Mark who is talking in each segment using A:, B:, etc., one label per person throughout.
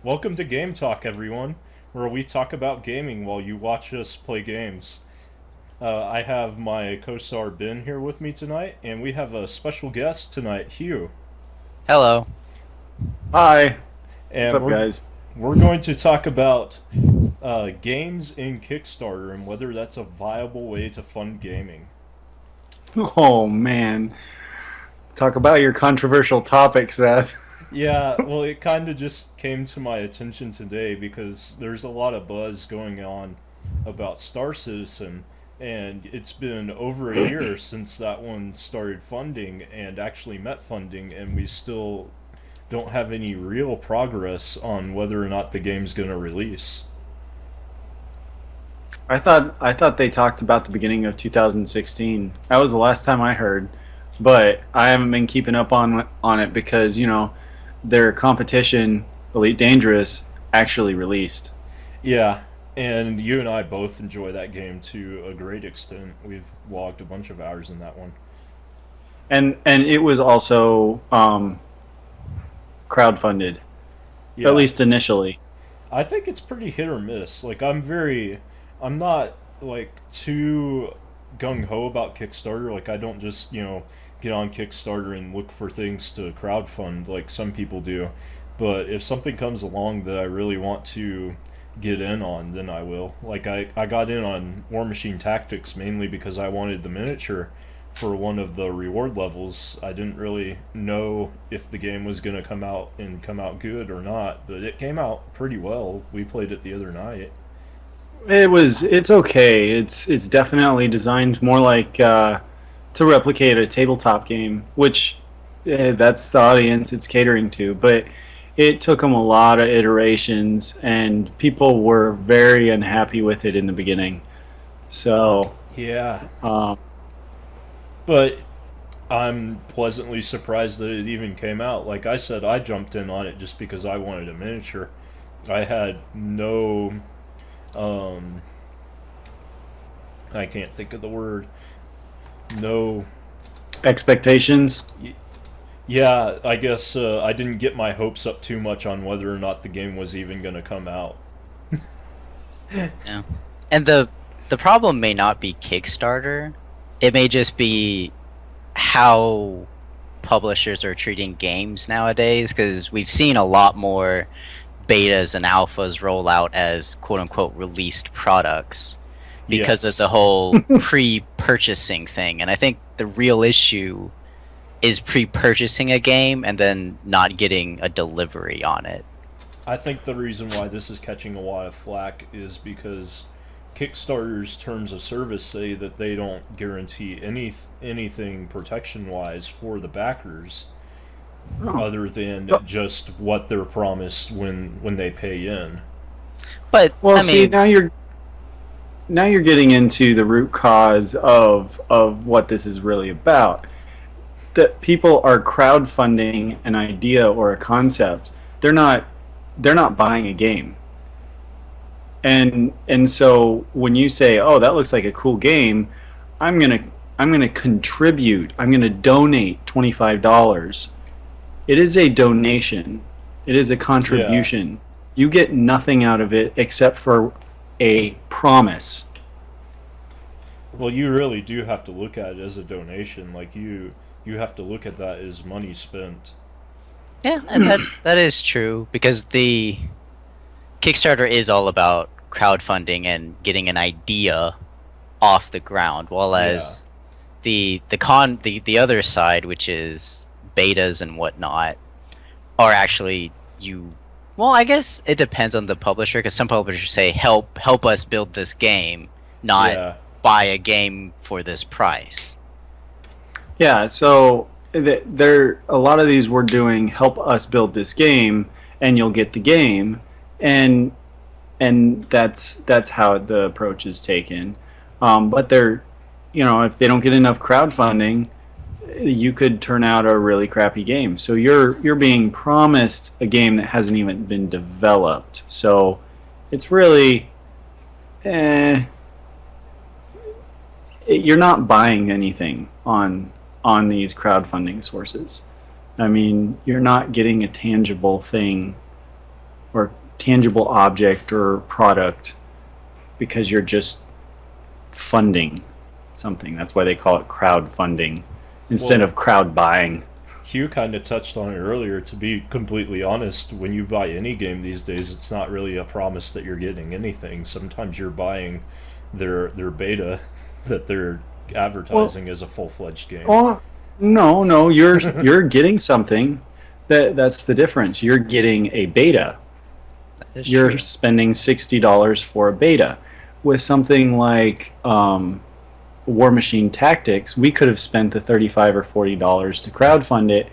A: Welcome to Game Talk, everyone, where we talk about gaming while you watch us play games. I have my co-star Ben here with me tonight, and we have a special guest tonight, Hieu.
B: Hello.
C: Hi. What's
A: And
C: up,
A: we're
C: guys?
A: we're going to talk about games in Kickstarter and whether that's a viable way to fund gaming.
C: Oh man, talk about your controversial topic, Seth.
A: Yeah, well, it kind of just came to my attention today because there's a lot of buzz going on about Star Citizen, and it's been over a year since that one started funding and actually met funding, and we still don't have any real progress on whether or not the game's going to release.
C: I thought they talked about the beginning of 2016. That was the last time I heard, but I haven't been keeping up on it because their competition, Elite Dangerous, actually released,
A: Yeah, and you and I both enjoy that game to a great extent. We've logged a bunch of hours in that one.
C: and it was also crowdfunded, at
A: Yeah,
C: least initially.
A: I think it's pretty hit or miss. I'm not like too gung ho about Kickstarter. Like, I don't just, get on Kickstarter and look for things to crowdfund like some people do. But if something comes along that I really want to get in on, then I will. Like, I got in on War Machine Tactics mainly because I wanted the miniature for one of the reward levels. I didn't really know if the game was going to come out good or not, but it came out pretty well. We played it the other night.
C: It's okay. It's definitely designed more like to replicate a tabletop game, which that's the audience it's catering to. But it took them a lot of iterations, and people were very unhappy with it in the beginning. So,
A: Yeah,
C: um,
A: but I'm pleasantly surprised that it even came out. Like I said, I jumped in on it just because I wanted a miniature. I had no, um, I can't think of the word. No,
C: expectations.
A: yeah, I guess I didn't get my hopes up too much on whether or not the game was even going to come out.
B: Yeah. And the problem may not be Kickstarter. It may just be how publishers are treating games nowadays because we've seen a lot more betas and alphas roll out as quote unquote released products because of the
A: Yes.
B: whole pre-purchasing thing. And I think the real issue is pre-purchasing a game and then not getting a delivery on it.
A: I think the reason why this is catching a lot of flack is because Kickstarter's terms of service say that they don't guarantee anything protection wise for the backers
C: Oh.
A: other than
C: So-
A: just what they're promised when they pay in.
B: But
C: Well,
B: I
C: see,
B: mean,
C: now you're getting into the root cause of what this is really about. That people are crowdfunding an idea or a concept. They're not buying a game. And so when you say, "Oh, that looks like a cool game," I'm going to I'm going to contribute. I'm going to donate $25. It is a donation. It is a
A: Yeah.
C: contribution. You get nothing out of it except for a promise.
A: Well, you really do have to look at it as a donation. Like you have to look at that as money spent.
B: yeah, and that is true because the Kickstarter is all about crowdfunding and getting an idea off the ground, while
A: Yeah.
B: as the other side, which is betas and whatnot, are actually you. Well, I guess it depends on the publisher because some publishers say help us build this game, not
A: Yeah.
B: buy a game for this price.
C: Yeah, so there a lot of these were doing help us build this game and you'll get the game, and that's how the approach is taken. But if they don't get enough crowdfunding, you could turn out a really crappy game. So you're being promised a game that hasn't even been developed. So it's really, eh, you're not buying anything on these crowdfunding sources. I mean, you're not getting a tangible thing or tangible object or product because you're just funding something. That's why they call it crowdfunding instead
A: Well,
C: of crowd buying.
A: Hugh kind of touched on it earlier. To be completely honest, when you buy any game these days, it's not really a promise that you're getting anything. Sometimes you're buying their beta that they're
C: Well,
A: advertising as a full-fledged game.
C: oh no, you're getting something. That's the difference. You're getting a beta.
B: That is
C: You're
B: true.
C: spending $60 for a beta. With something like War Machine Tactics, we could have spent the $35 or $40 to crowdfund it,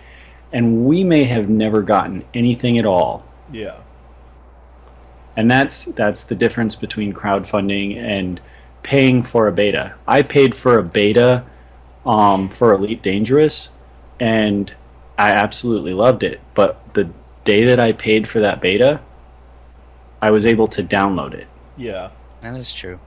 C: and we may have never gotten anything at all.
A: Yeah,
C: And that's the difference between crowdfunding and paying for a beta. I paid for a beta for Elite Dangerous, and I absolutely loved it. But the day that I paid for that beta, I was able to download it.
A: yeah.
B: That is true.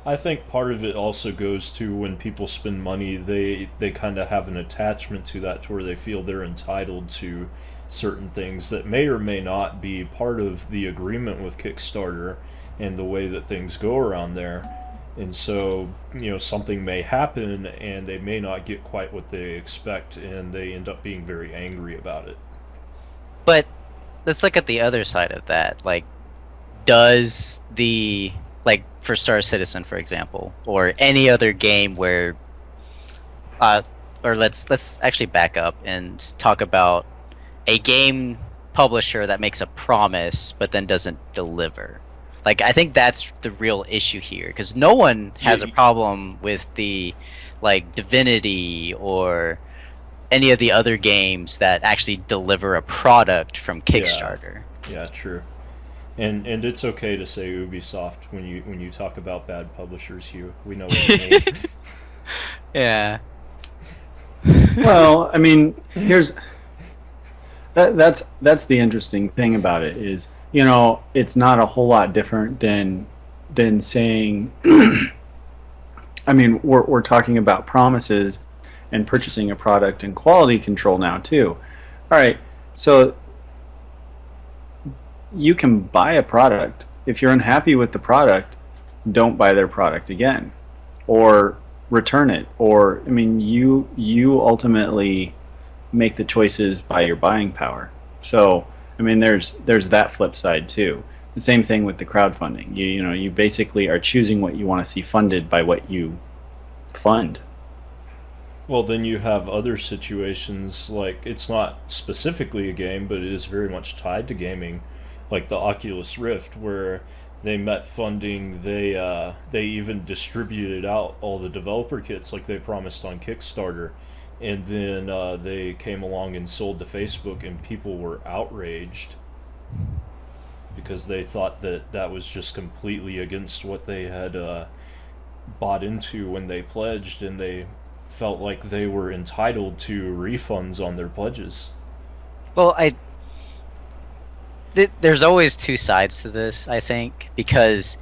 A: I think part of it also goes to when people spend money, they kind of have an attachment to that to where they feel they're entitled to certain things that may or may not be part of the agreement with Kickstarter and the way that things go around there. And so, something may happen and they may not get quite what they expect and they end up being very angry about it.
B: But let's look at the other side of that. Like, does the like for Star Citizen, for example, or any other game where, or let's actually back up and talk about a game publisher that makes a promise but then doesn't deliver. Like, I think that's the real issue here, because no one has a
A: Yeah,
B: problem with the like Divinity or any of the other games that actually deliver a product from
A: yeah,
B: Kickstarter.
A: yeah, true. And it's okay to say Ubisoft when you talk about bad publishers, Hugh. We know what you mean.
B: Yeah.
C: Well, I mean, here's that's the interesting thing about it is, it's not a whole lot different than saying I mean, we're talking about promises and purchasing a product and quality control now too. All right. So you can buy a product. If you're unhappy with the product, don't buy their product again or return it. Or I mean, you ultimately make the choices by your buying power. So I mean, there's that flip side too. The same thing with the crowdfunding. You basically are choosing what you want to see funded by what you fund.
A: Well, then you have other situations like it's not specifically a game, but it is very much tied to gaming, like the Oculus Rift, where they met funding. They even distributed out all the developer kits like they promised on Kickstarter, and then they came along and sold to Facebook, and people were outraged because they thought that that was just completely against what they had bought into when they pledged, and they felt like they were entitled to refunds on their pledges.
B: Well, there's always two sides to this, I think, because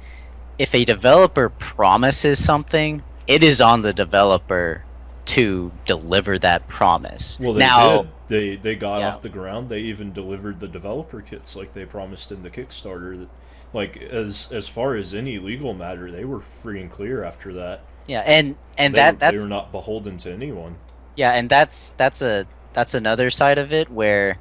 B: if a developer promises something, it is on the developer to deliver that promise.
A: Well, they
B: Now,
A: did. They got
B: yeah,
A: off the ground. They even delivered the developer kits like they promised in the Kickstarter. Like as far as any legal matter, they were free and clear after that.
B: yeah, and
A: They were
B: that
A: they
B: that's
A: were not beholden to anyone.
B: yeah, and that's another side of it where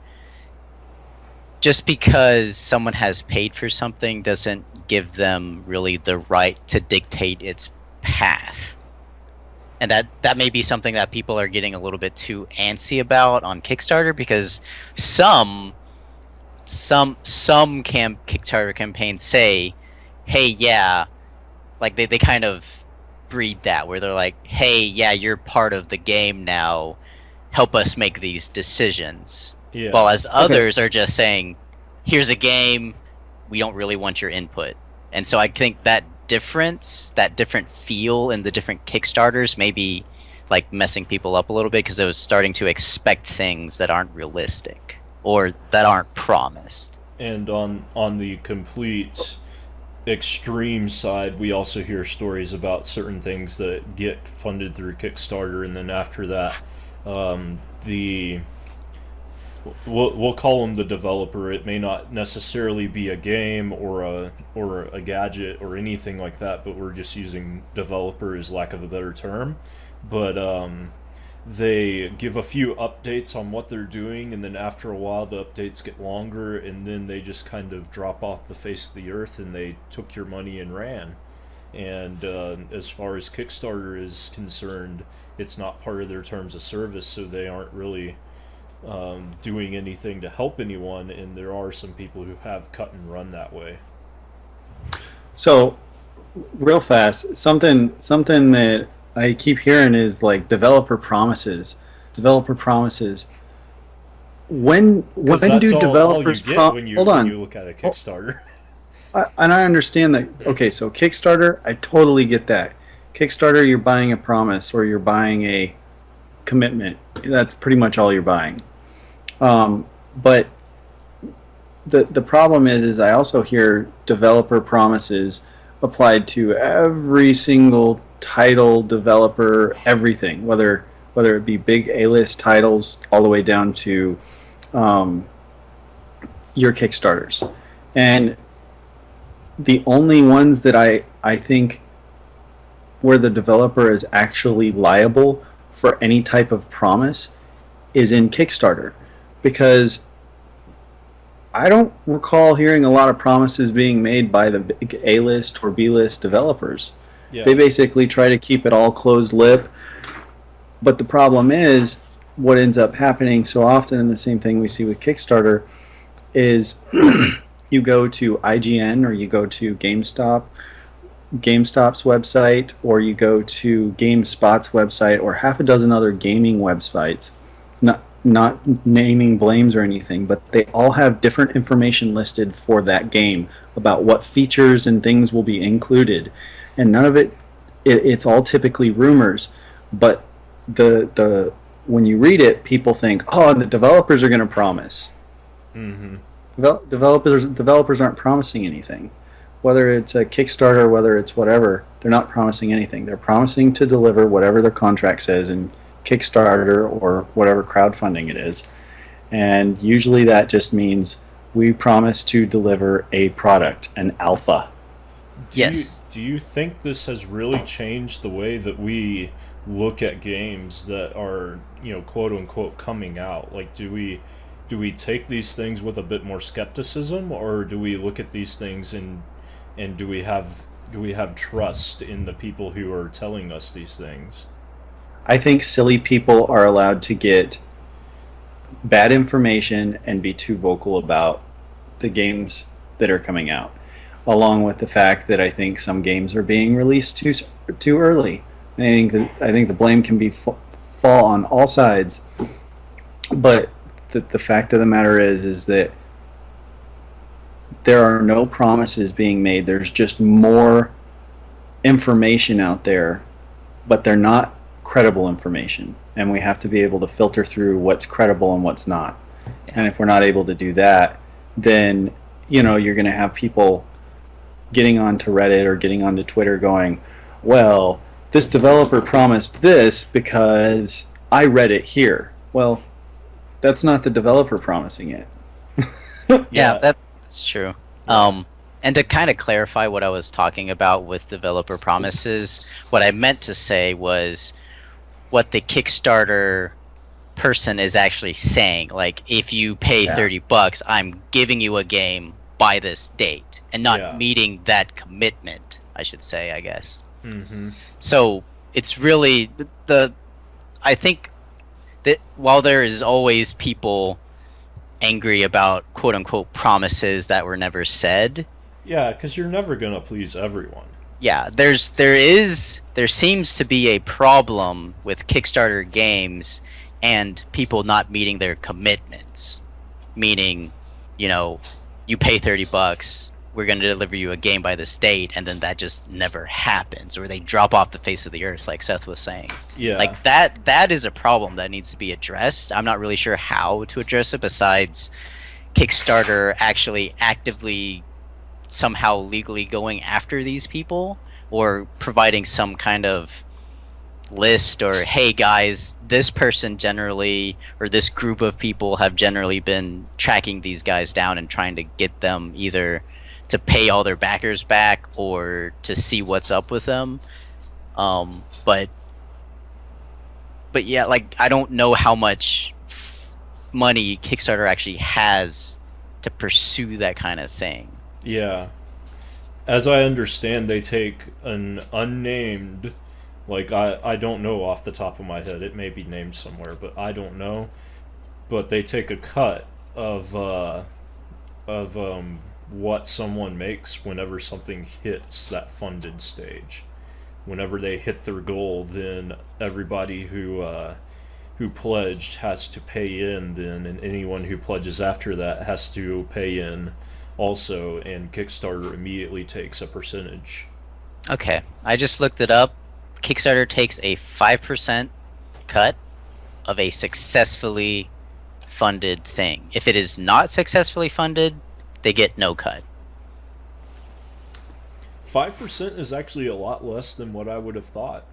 B: just because someone has paid for something doesn't give them really the right to dictate its path. And that may be something that people are getting a little bit too antsy about on Kickstarter, because some Kickstarter campaigns say, hey, yeah, like they kind of breed that where they're like, hey, yeah, you're part of the game now, help us make these decisions.
A: Yeah.
B: While as
C: Okay.
B: others are just saying, here's a game, we don't really want your input. And so I think that different feel in the different Kickstarters may be like messing people up a little bit, because it was starting to expect things that aren't realistic or that aren't promised.
A: And on the complete extreme side, we also hear stories about certain things that get funded through Kickstarter, and then after that, the we'll call them the developer. It may not necessarily be a game or a gadget or anything like that, but we're just using developer as lack of a better term. But they give a few updates on what they're doing, and then after a while the updates get longer, and then they just kind of drop off the face of the earth, and they took your money and ran. And as far as Kickstarter is concerned, it's not part of their terms of service, so they aren't really doing anything to help anyone, and there are some people who have cut and run that way.
C: So, real fast, something that I keep hearing is like developer promises. Developer promises. When
A: That's
C: do
A: all
C: developers
A: you get
C: hold
A: when
C: on?
A: you look at a Kickstarter.
C: And I understand that. Okay, so Kickstarter, I totally get that. Kickstarter, you're buying a promise or you're buying a commitment. That's pretty much all you're buying. But the problem is I also hear developer promises applied to every single title, developer, everything, whether it be big A-list titles all the way down to your Kickstarters. And the only ones that I think where the developer is actually liable for any type of promise is in Kickstarter, because I don't recall hearing a lot of promises being made by the big A-list or B-list developers.
A: Yeah.
C: They basically try to keep it all closed lip. But the problem is, what ends up happening so often, and the same thing we see with Kickstarter, is you go to IGN or you go to GameStop's website, or you go to GameSpot's website, or half a dozen other gaming websites, not naming blames or anything, but they all have different information listed for that game about what features and things will be included, and none of it's all typically rumors. But the when you read it, people think, oh, the developers are going to promise.
A: Mm-hmm.
C: Developers aren't promising anything. Whether it's a Kickstarter, whether it's whatever, they're not promising anything. They're promising to deliver whatever their contract says in Kickstarter or whatever crowdfunding it is. And usually that just means we promise to deliver a product, an alpha.
A: Do you think this has really changed the way that we look at games that are, quote unquote, coming out? Like, do we take these things with a bit more skepticism, or do we look at these things and do we have trust in the people who are telling us these things?
C: I think silly people are allowed to get bad information and be too vocal about the games that are coming out, along with the fact that I think some games are being released too early. I think the blame can be fall on all sides, but the fact of the matter is that there are no promises being made. There's just more information out there, but they're not credible information, and we have to be able to filter through what's credible and what's not. And if we're not able to do that, then you're going to have people getting onto Reddit or getting onto Twitter going, well, this developer promised this because I read it here. Well, that's not the developer promising it.
B: Yeah, that's true. And to kind of clarify what I was talking about with developer promises, what I meant to say was what the Kickstarter person is actually saying. Like, if you pay $30, I'm giving you a game by this date, and not meeting that commitment, I should say, I guess.
A: Mm-hmm.
B: So it's really I think that while there is always people angry about quote unquote promises that were never said.
A: Yeah, because you're never gonna please everyone.
B: Yeah, there seems to be a problem with Kickstarter games and people not meeting their commitments. Meaning, you pay $30, we're going to deliver you a game by this date, and then that just never happens, or they drop off the face of the earth, like Seth was saying.
A: Yeah.
B: Like that is a problem that needs to be addressed. I'm not really sure how to address it besides Kickstarter actually actively somehow legally going after these people, or providing some kind of list, or hey guys, this person generally, or this group of people have generally been tracking these guys down and trying to get them either to pay all their backers back or to see what's up with them. But yeah, like I don't know how much money Kickstarter actually has to pursue that kind of thing.
A: Yeah. As I understand, they take an unnamed, like I don't know off the top of my head. It may be named somewhere, but I don't know. But they take a cut of what someone makes whenever something hits that funded stage. Whenever they hit their goal, then everybody who pledged has to pay in then, and anyone who pledges after that has to pay in also, and Kickstarter immediately takes a percentage.
B: Okay, I just looked it up. Kickstarter takes a 5% cut of a successfully funded thing. If it is not successfully funded, they get no cut.
A: 5% is actually a lot less than what I would have thought.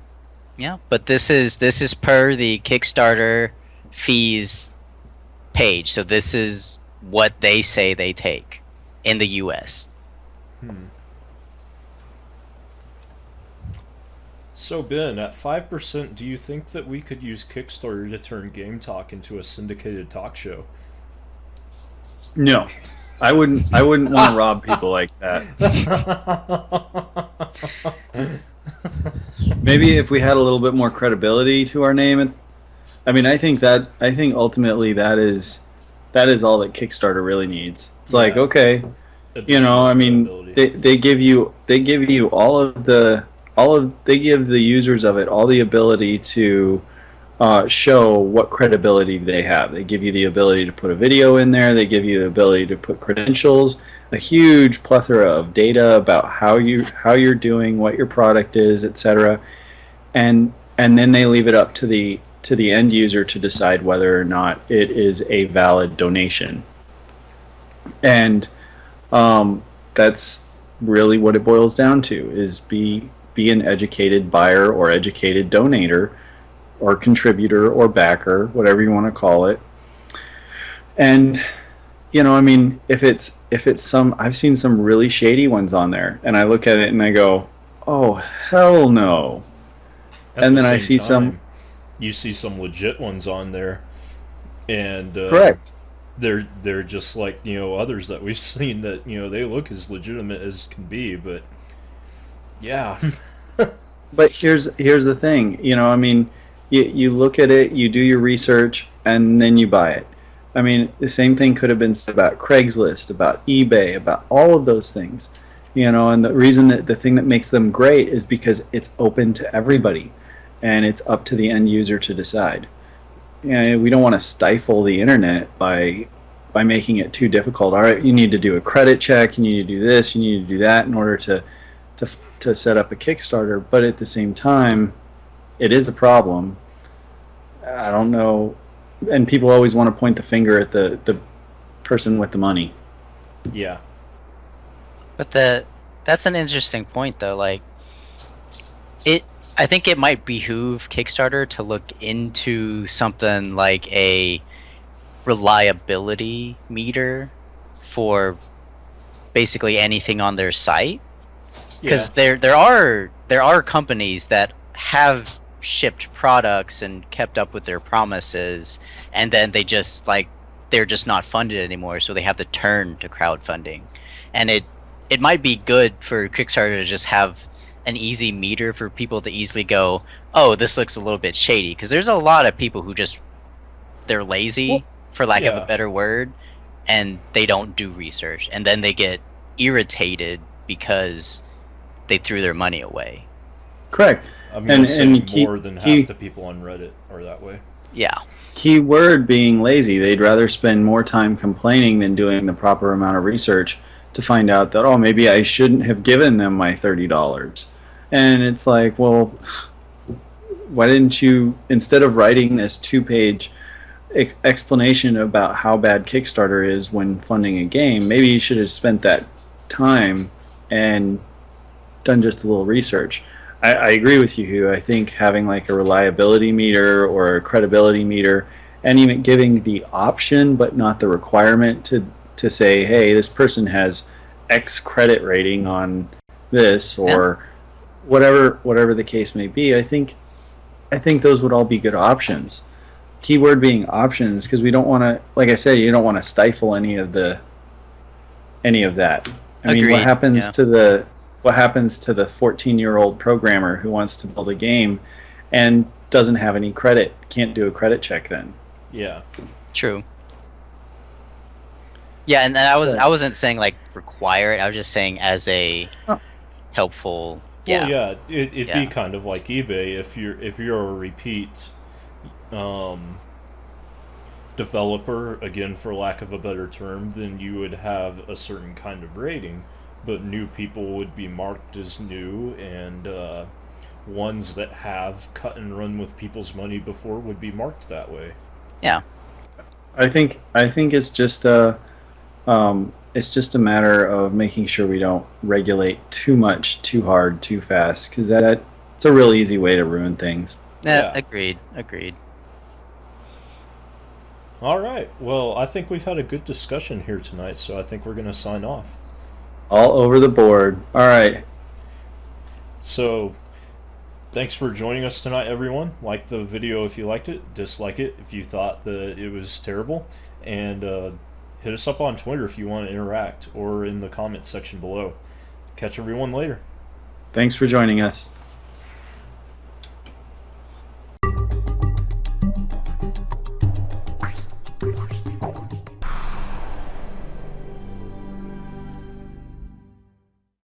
B: Yeah, but this is per the Kickstarter fees page. So this is what they say they take in the US.
A: So Ben, at 5%, do you think that we could use Kickstarter to turn Game Talk into a syndicated talk show?
C: No, I wouldn't want to rob people like that. Maybe if we had a little bit more credibility to our name. I mean, I think ultimately that is all that Kickstarter really needs. It's like, okay, I mean, they give you they give the users of it all the ability to show what credibility they have. They give you the ability to put a video in there. They give you the ability to put credentials, a huge plethora of data about how you're doing, what your product is, etc. And then they leave it up to the end user to decide whether or not it is a valid donation. And that's really what it boils down to: is be an educated buyer or educated donator or contributor or backer, whatever you want to call it. And I mean, if it's some, I've seen some really shady ones on there, and I look at it and I go, oh hell no. And then I see
A: you see some legit ones on there, and
C: correct,
A: they're just like others that we've seen that they look as legitimate as can be, but yeah.
C: But here's the thing, I mean, you look at it, you do your research, and then you buy it. I mean, the same thing could have been said about Craigslist, about eBay, about all of those things. And the reason that the thing that makes them great is because it's open to everybody, and it's up to the end user to decide. We don't want to stifle the internet by making it too difficult. All right, you need to do a credit check, you need to do this, you need to do that in order to set up a Kickstarter. But at the same time, it is a problem. I don't know, and people always want to point the finger at the person with the money.
A: Yeah.
B: But that's an interesting point, though. Like, I think it might behoove Kickstarter to look into something like a reliability meter for basically anything on their site, because there are companies that have shipped products and kept up with their promises, and then they're just not funded anymore, so they have to turn to crowdfunding. And it might be good for Kickstarter to just have an easy meter for people to easily go, oh, this looks a little bit shady, because there's a lot of people who they're lazy, for lack of a better word, and they don't do research, and then they get irritated because they threw their money away.
C: Correct.
A: I mean, and more than half the people on Reddit are that way.
B: Yeah.
C: Key word being lazy. They'd rather spend more time complaining than doing the proper amount of research to find out that, oh, maybe I shouldn't have given them my $30. And it's like, well, why didn't you, instead of writing this 2-page explanation about how bad Kickstarter is when funding a game, maybe you should have spent that time and done just a little research. I agree with you, Hugh. I think having like a reliability meter or a credibility meter, and even giving the option but not the requirement to say, hey, this person has X credit rating on this or whatever the case may be. I think those would all be good options. Keyword being options, because we don't want to, like I said, you don't want to stifle any of that. I mean,
B: Agreed,
C: what happens to the 14-year-old programmer who wants to build a game and doesn't have any credit, can't do a credit check then?
A: Yeah.
B: True. Yeah, and I wasn't saying like require it. I was just saying as a helpful. Yeah.
A: Well, yeah, it'd
B: Yeah.
A: be kind of like eBay if you're a repeat developer, again for lack of a better term, then you would have a certain kind of rating, but new people would be marked as new, and ones that have cut and run with people's money before would be marked that way.
B: Yeah.
C: I think it's just a matter of making sure we don't regulate too much, too hard, too fast, because it's a real easy way to ruin things.
B: Yeah.
A: Yeah.
B: Agreed.
A: All right. Well, I think we've had a good discussion here tonight, so I think we're going to sign off.
C: All over the board. All right.
A: So, thanks for joining us tonight, everyone. Like the video if you liked it, dislike it if you thought that it was terrible, and hit us up on Twitter if you want to interact, or in the comments section below. Catch everyone later.
C: Thanks for joining us.